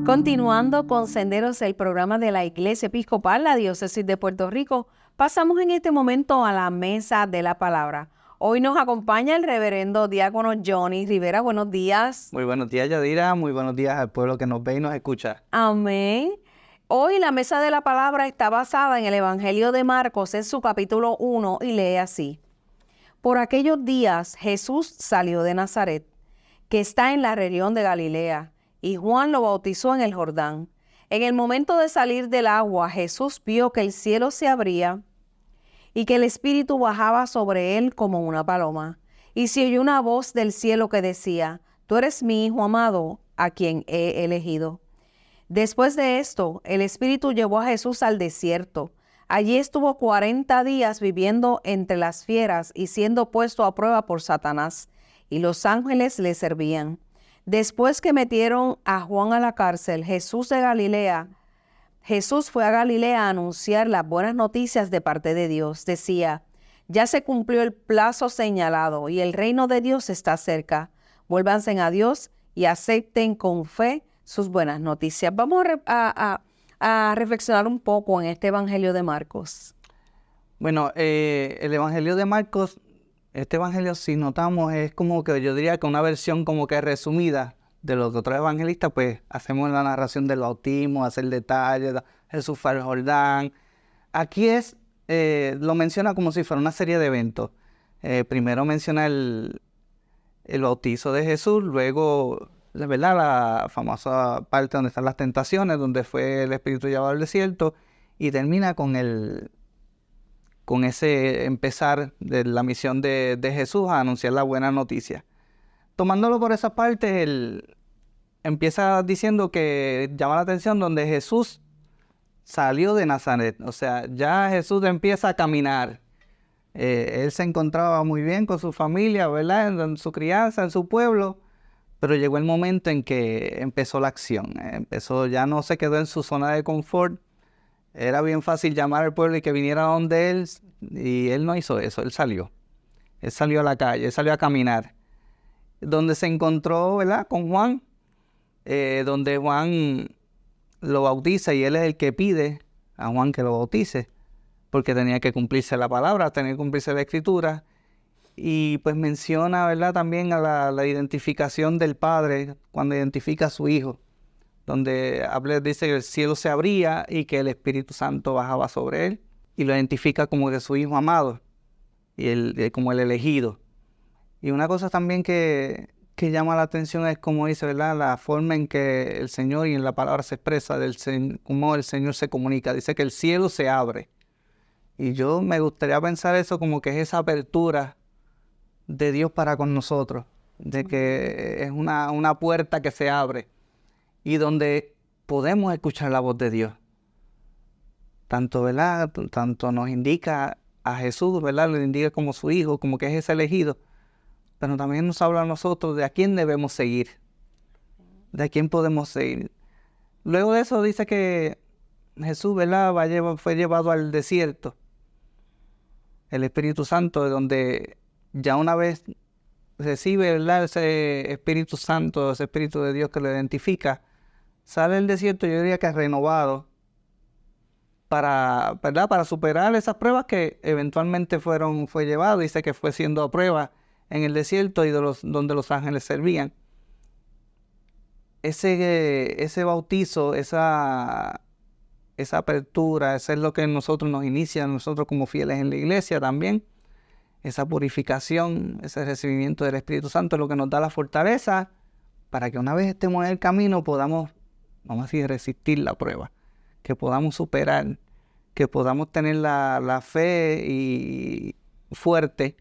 Continuando con Senderos, el programa de la Iglesia Episcopal, la Diócesis de Puerto Rico, pasamos en este momento a la mesa de la palabra. Hoy nos acompaña el reverendo diácono Johnny Rivera. Buenos días. Muy buenos días, Yadira. Muy buenos días al pueblo que nos ve y nos escucha. Amén. Hoy la mesa de la palabra está basada en el Evangelio de Marcos, en su capítulo 1, y lee así. Por aquellos días Jesús salió de Nazaret, que está en la región de Galilea, y Juan lo bautizó en el Jordán. En el momento de salir del agua, Jesús vio que el cielo se abría y que el Espíritu bajaba sobre él como una paloma. Y se oyó una voz del cielo que decía, Tú eres mi Hijo amado, a quien he elegido. Después de esto, el Espíritu llevó a Jesús al desierto. Allí estuvo 40 días viviendo entre las fieras y siendo puesto a prueba por Satanás, y los ángeles le servían. Después que metieron a Juan a la cárcel, Jesús fue a Galilea a anunciar las buenas noticias de parte de Dios. Decía, ya se cumplió el plazo señalado y el reino de Dios está cerca. Vuélvanse a Dios y acepten con fe sus buenas noticias. Vamos a reflexionar un poco en este Evangelio de Marcos. Bueno, el Evangelio de Marcos, este Evangelio, si notamos, es como que yo diría que una versión como que resumida de los otros evangelistas, pues hacemos la narración del bautismo, hacer detalles, Jesús fue al Jordán. Aquí lo menciona como si fuera una serie de eventos. Primero menciona el bautizo de Jesús, luego, ¿verdad?, la famosa parte donde están las tentaciones, donde fue el Espíritu llevado al desierto, y termina con ese empezar de la misión de Jesús a anunciar la buena noticia. Tomándolo por esa parte, él empieza diciendo que llama la atención donde Jesús salió de Nazaret. O sea, ya Jesús empieza a caminar. Él se encontraba muy bien con su familia, ¿verdad?, en su crianza, en su pueblo, pero llegó el momento en que empezó la acción. Ya no se quedó en su zona de confort. Era bien fácil llamar al pueblo y que viniera donde él, y él no hizo eso, él salió. Él salió a la calle, él salió a caminar. Donde se encontró, ¿verdad?, con Juan, donde Juan lo bautiza y él es el que pide a Juan que lo bautice, porque tenía que cumplirse la palabra, tenía que cumplirse la escritura. Y pues menciona, ¿verdad?, también a la identificación del Padre cuando identifica a su Hijo, donde dice que el cielo se abría y que el Espíritu Santo bajaba sobre él, y lo identifica como de su Hijo amado, y como el elegido. Y una cosa también que llama la atención es como dice, ¿verdad?, la forma en que el Señor y en la palabra se expresa, cómo el Señor se comunica. Dice que el cielo se abre. Y yo me gustaría pensar eso como que es esa apertura de Dios para con nosotros, de que es una puerta que se abre y donde podemos escuchar la voz de Dios. Tanto, ¿verdad?, tanto nos indica a Jesús, ¿verdad?, lo indica como su Hijo, como que es ese elegido, pero también nos habla a nosotros de a quién debemos seguir, de a quién podemos seguir. Luego de eso dice que Jesús, ¿verdad?, fue llevado al desierto, el Espíritu Santo, de donde ya una vez recibe, ¿verdad?, ese Espíritu Santo, ese Espíritu de Dios que lo identifica, sale del desierto, yo diría que renovado, ¿verdad?, para superar esas pruebas que eventualmente fue llevado. Dice que fue siendo a prueba en el desierto y donde los ángeles servían. Ese bautizo, esa apertura, eso es lo que nosotros nos inicia, nosotros como fieles en la iglesia también. Esa purificación, ese recibimiento del Espíritu Santo es lo que nos da la fortaleza para que una vez estemos en el camino podamos, vamos a decir, resistir la prueba, que podamos superar, que podamos tener la fe fuerte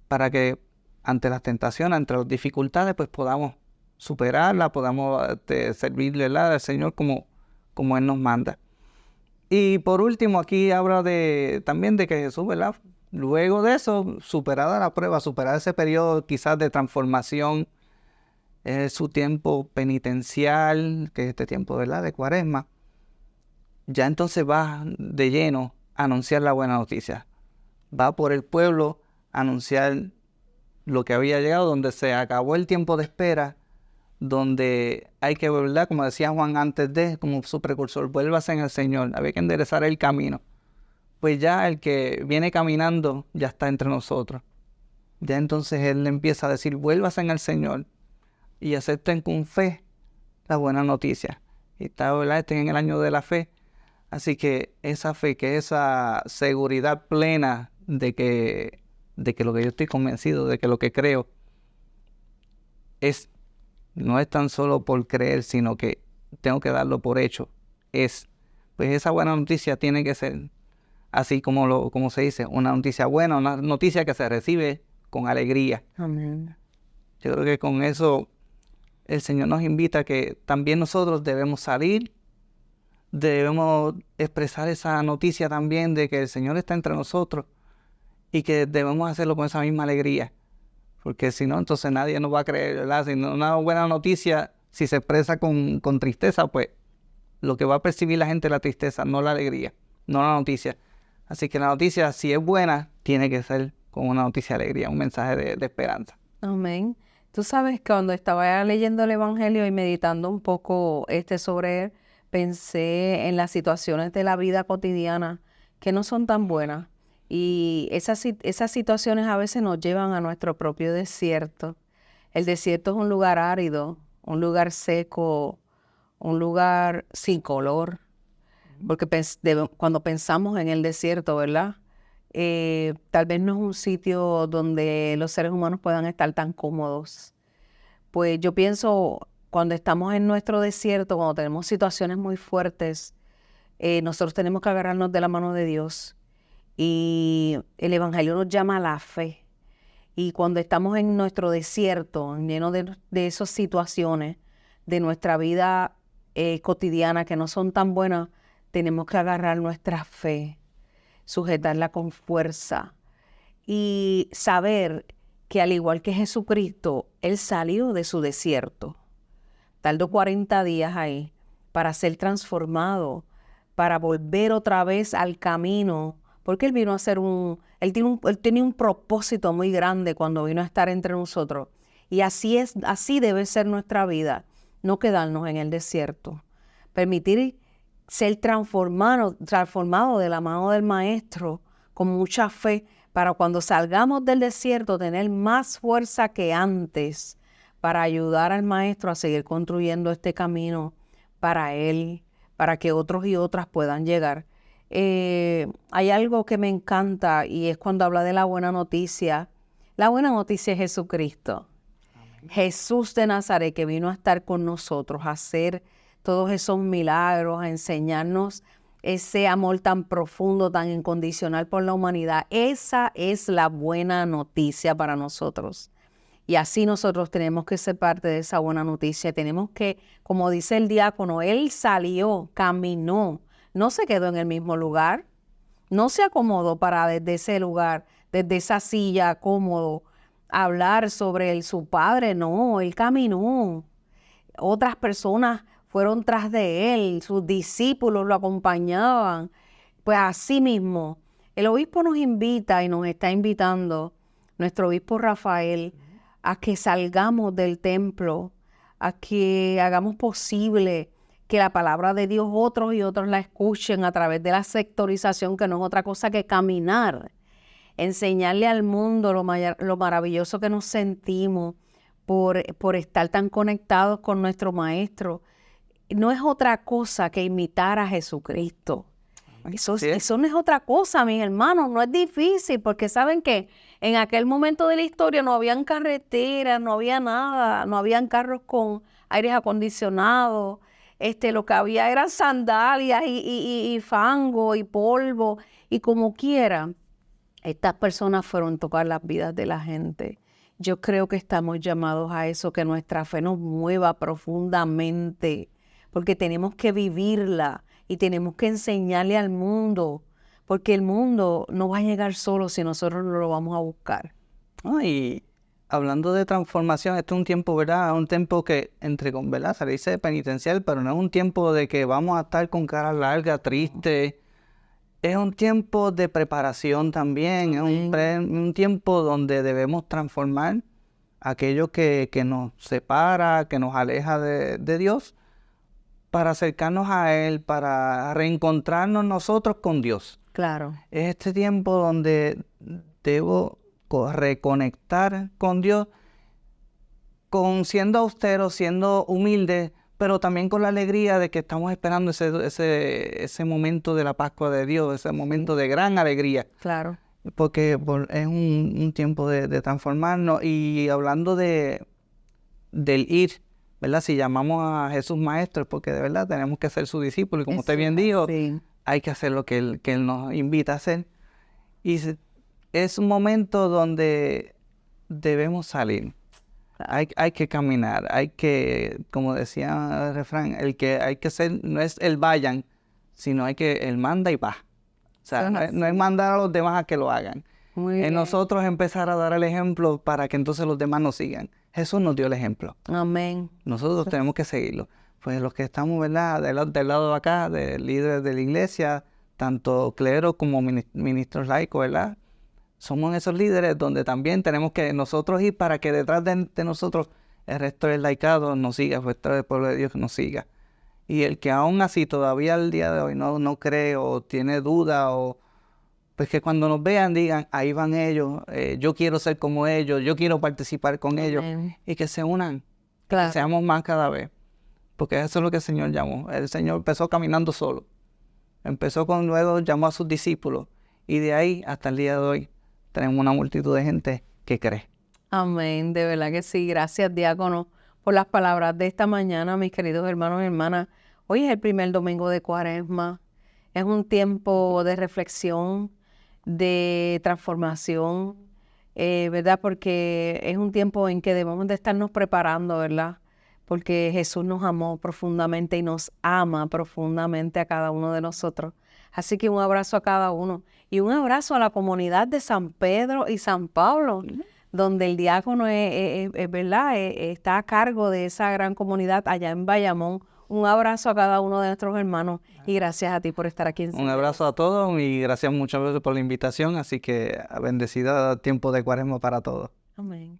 para que ante las tentaciones, ante las dificultades, pues podamos superarla, podamos servirle al Señor como Él nos manda. Y por último, aquí habla también de que Jesús, ¿verdad?, luego de eso, superada la prueba, superar ese periodo quizás de transformación, su tiempo penitencial, que es este tiempo, ¿verdad?, de Cuaresma, ya entonces va de lleno a anunciar la buena noticia. Va por el pueblo a anunciar lo que había llegado, donde se acabó el tiempo de espera, donde hay que, ¿verdad? Como decía Juan antes como su precursor, vuélvase en el Señor, había que enderezar el camino. Pues ya el que viene caminando ya está entre nosotros. Ya entonces Él le empieza a decir, vuélvase en el Señor y acepten con fe la buena noticia. Y está, ¿verdad? Estén en el año de la fe. Así que esa fe, que esa seguridad plena de que lo que yo estoy convencido, de que lo que creo no es tan solo por creer, sino que tengo que darlo por hecho. Pues esa buena noticia tiene que ser así como se dice, una noticia buena, una noticia que se recibe con alegría. Amén. Yo creo que con eso el Señor nos invita a que también nosotros debemos salir, debemos expresar esa noticia también de que el Señor está entre nosotros y que debemos hacerlo con esa misma alegría. Porque si no, entonces nadie nos va a creer, ¿verdad? Si no, una buena noticia, si se expresa con tristeza, pues lo que va a percibir la gente es la tristeza, no la alegría, no la noticia. Así que la noticia, si es buena, tiene que ser con una noticia de alegría, un mensaje de esperanza. Amén. Tú sabes que cuando estaba leyendo el Evangelio y meditando un poco sobre él, pensé en las situaciones de la vida cotidiana que no son tan buenas. Y esas situaciones a veces nos llevan a nuestro propio desierto. El desierto es un lugar árido, un lugar seco, un lugar sin color. Porque cuando pensamos en el desierto, ¿verdad? Tal vez no es un sitio donde los seres humanos puedan estar tan cómodos. Pues yo pienso, cuando estamos en nuestro desierto, cuando tenemos situaciones muy fuertes, nosotros tenemos que agarrarnos de la mano de Dios. Y el Evangelio nos llama a la fe. Y cuando estamos en nuestro desierto, lleno de esas situaciones de nuestra vida cotidiana que no son tan buenas, tenemos que agarrar nuestra fe, sujetarla con fuerza y saber que al igual que Jesucristo, Él salió de su desierto. Tardó 40 días ahí para ser transformado, para volver otra vez al camino, porque Él vino a hacer Él tenía un propósito muy grande cuando vino a estar entre nosotros. Y así debe ser nuestra vida, no quedarnos en el desierto. Permitir ser transformado de la mano del Maestro con mucha fe para cuando salgamos del desierto tener más fuerza que antes para ayudar al Maestro a seguir construyendo este camino para Él, para que otros y otras puedan llegar. Hay algo que me encanta y es cuando habla de la buena noticia. La buena noticia es Jesucristo. Amén. Jesús de Nazaret, que vino a estar con nosotros, a hacer todos esos milagros, a enseñarnos ese amor tan profundo, tan incondicional por la humanidad. Esa es la buena noticia para nosotros. Y así nosotros tenemos que ser parte de esa buena noticia. Tenemos que, como dice el diácono, Él salió, caminó, no se quedó en el mismo lugar, no se acomodó para desde ese lugar, desde esa silla cómodo, hablar sobre su Padre. No, Él caminó. Otras personas fueron tras de Él, sus discípulos lo acompañaban. Pues así mismo, el obispo nos invita y nos está invitando, nuestro obispo Rafael, a que salgamos del templo, a que hagamos posible que la palabra de Dios otros y otros la escuchen a través de la sectorización, que no es otra cosa que caminar, enseñarle al mundo lo maravilloso que nos sentimos por estar tan conectados con nuestro Maestro. No es otra cosa que imitar a Jesucristo. Eso no es otra cosa, mis hermanos, no es difícil, porque saben que en aquel momento de la historia no habían carreteras, no había nada, no habían carros con aires acondicionados, lo que había eran sandalias y fango y polvo, y como quiera, estas personas fueron a tocar las vidas de la gente. Yo creo que estamos llamados a eso, que nuestra fe nos mueva profundamente, porque tenemos que vivirla y tenemos que enseñarle al mundo, porque el mundo no va a llegar solo si nosotros no lo vamos a buscar. Y hablando de transformación, este es un tiempo, ¿verdad? Es un tiempo que, ¿verdad? Se le dice penitencial, pero no es un tiempo de que vamos a estar con cara larga, triste. Es un tiempo de preparación también, es un tiempo donde debemos transformar aquello que nos separa, que nos aleja de Dios, para acercarnos a Él, para reencontrarnos nosotros con Dios. Claro. Es este tiempo donde debo reconectar con Dios, siendo austero, siendo humilde, pero también con la alegría de que estamos esperando ese momento de la Pascua de Dios, ese momento de gran alegría. Claro. Porque es un tiempo de transformarnos. Y hablando del ir, ¿verdad? Si llamamos a Jesús maestro, es porque de verdad tenemos que ser su discípulo. Y como usted bien dijo, Sí. hay que hacer lo que él nos invita a hacer. Y es un momento donde debemos salir. Hay que caminar, hay que, como decía el refrán, el que hay que ser, no es el vayan, sino el manda y va. O sea, no es mandar a los demás a que lo hagan. Muy bien. Nosotros empezar a dar el ejemplo para que entonces los demás nos sigan. Jesús nos dio el ejemplo. Amén. Nosotros tenemos que seguirlo. Pues los que estamos, ¿verdad? Del lado de acá, de líderes de la iglesia, tanto clero como ministros laicos, ¿verdad? Somos esos líderes donde también tenemos que nosotros ir para que detrás de nosotros el resto del laicado nos siga, el resto del pueblo de Dios nos siga. Y el que aún así todavía al día de hoy no cree o tiene duda, pues que cuando nos vean digan, ahí van ellos, yo quiero ser como ellos, yo quiero participar con ellos, y que se unan, Claro. que seamos más cada vez. Porque eso es lo que el Señor llamó. El Señor empezó caminando solo. Luego llamó a sus discípulos. Y de ahí hasta el día de hoy tenemos una multitud de gente que cree. Amén, de verdad que sí. Gracias, diácono, por las palabras de esta mañana, mis queridos hermanos y hermanas. Hoy es el primer domingo de Cuaresma. Es un tiempo de reflexión, de transformación, ¿verdad? Porque es un tiempo en que debemos de estarnos preparando, ¿verdad? Porque Jesús nos amó profundamente y nos ama profundamente a cada uno de nosotros. Así que un abrazo a cada uno y un abrazo a la comunidad de San Pedro y San Pablo, donde el diácono ¿verdad? Está a cargo de esa gran comunidad allá en Bayamón. Un abrazo a cada uno de nuestros hermanos y gracias a ti por estar aquí. Un abrazo a todos y gracias muchas veces por la invitación. Así que bendecida tiempo de Cuaresma para todos. Amén.